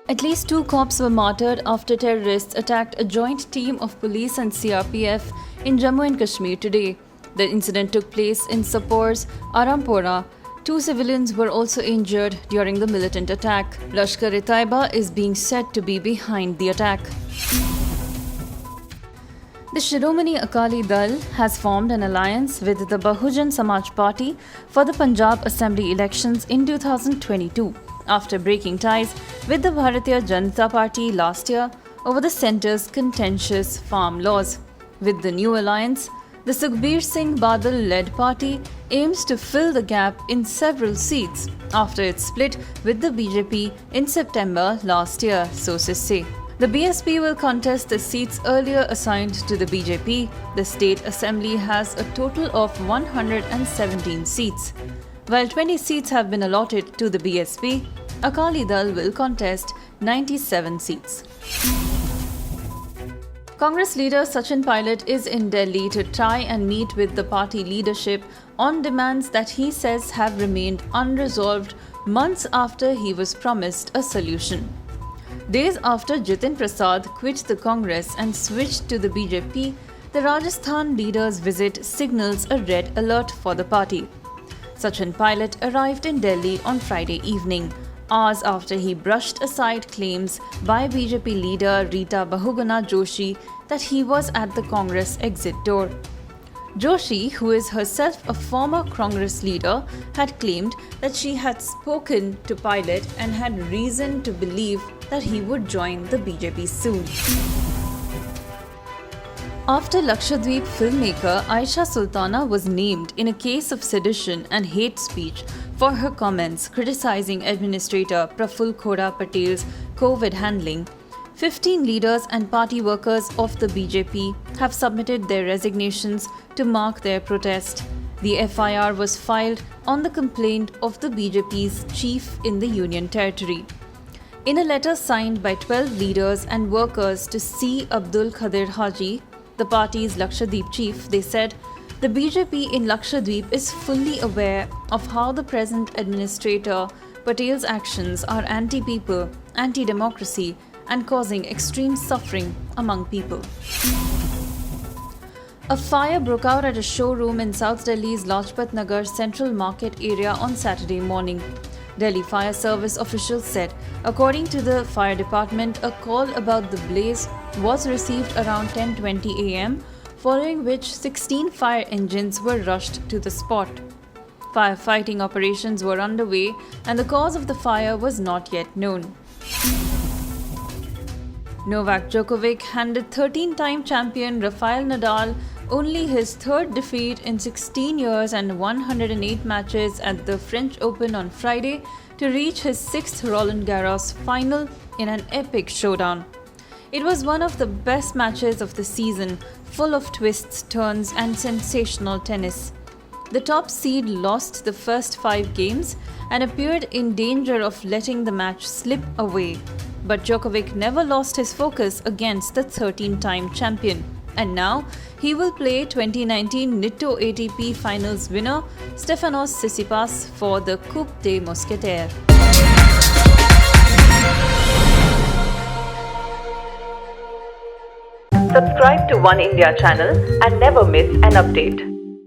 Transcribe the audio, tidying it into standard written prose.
At least 2 cops were martyred after terrorists attacked a joint team of police and CRPF in Jammu and Kashmir today. The incident took place in Sopor's Arampora. 2 civilians were also injured during the militant attack. Lashkar-e-Taiba is being said to be behind the attack. The Shiromani Akali Dal has formed an alliance with the Bahujan Samaj Party for the Punjab Assembly elections in 2022. After breaking ties with the Bharatiya Janata Party last year over the centre's contentious farm laws. With the new alliance, the Sukhbir Singh Badal-led party aims to fill the gap in several seats after its split with the BJP in September last year, sources say. The BSP will contest the seats earlier assigned to the BJP. The state assembly has a total of 117 seats. While 20 seats have been allotted to the BSP, Akali Dal will contest 97 seats. Congress leader Sachin Pilot is in Delhi to try and meet with the party leadership on demands that he says have remained unresolved months after he was promised a solution. Days after Jitin Prasad quit the Congress and switched to the BJP, the Rajasthan leader's visit signals a red alert for the party. Sachin Pilot arrived in Delhi on Friday evening, hours after he brushed aside claims by BJP leader Rita Bahuguna Joshi that he was at the Congress exit door. Joshi, who is herself a former Congress leader, had claimed that she had spoken to Pilot and had reason to believe that he would join the BJP soon. After Lakshadweep filmmaker Aisha Sultana was named in a case of sedition and hate speech for her comments criticizing Administrator Praful Khora Patel's COVID handling, 15 leaders and party workers of the BJP have submitted their resignations to mark their protest. The FIR was filed on the complaint of the BJP's chief in the Union Territory. In a letter signed by 12 leaders and workers to C. Abdul Khadir Haji, the party's Lakshadweep chief, they said, the BJP in Lakshadweep is fully aware of how the present administrator Patel's actions are anti-people, anti-democracy, and causing extreme suffering among people. A fire broke out at a showroom in South Delhi's Lajpat Nagar Central Market area on Saturday morning. Delhi Fire Service officials said, according to the fire department, a call about the blaze was received around 10:20 am, following which 16 fire engines were rushed to the spot. Firefighting operations were underway and the cause of the fire was not yet known. Novak Djokovic handed 13-time champion Rafael Nadal only his third defeat in 16 years and 108 matches at the French Open on Friday to reach his 6th Roland Garros final in an epic showdown. It was one of the best matches of the season, full of twists, turns, and sensational tennis. The top seed lost the first 5 games and appeared in danger of letting the match slip away. But Djokovic never lost his focus against the 13-time champion. And now, he will play 2019 Nitto ATP Finals winner Stefanos Tsitsipas for the Coupe des Mousquetaires. Subscribe to One India channel and never miss an update.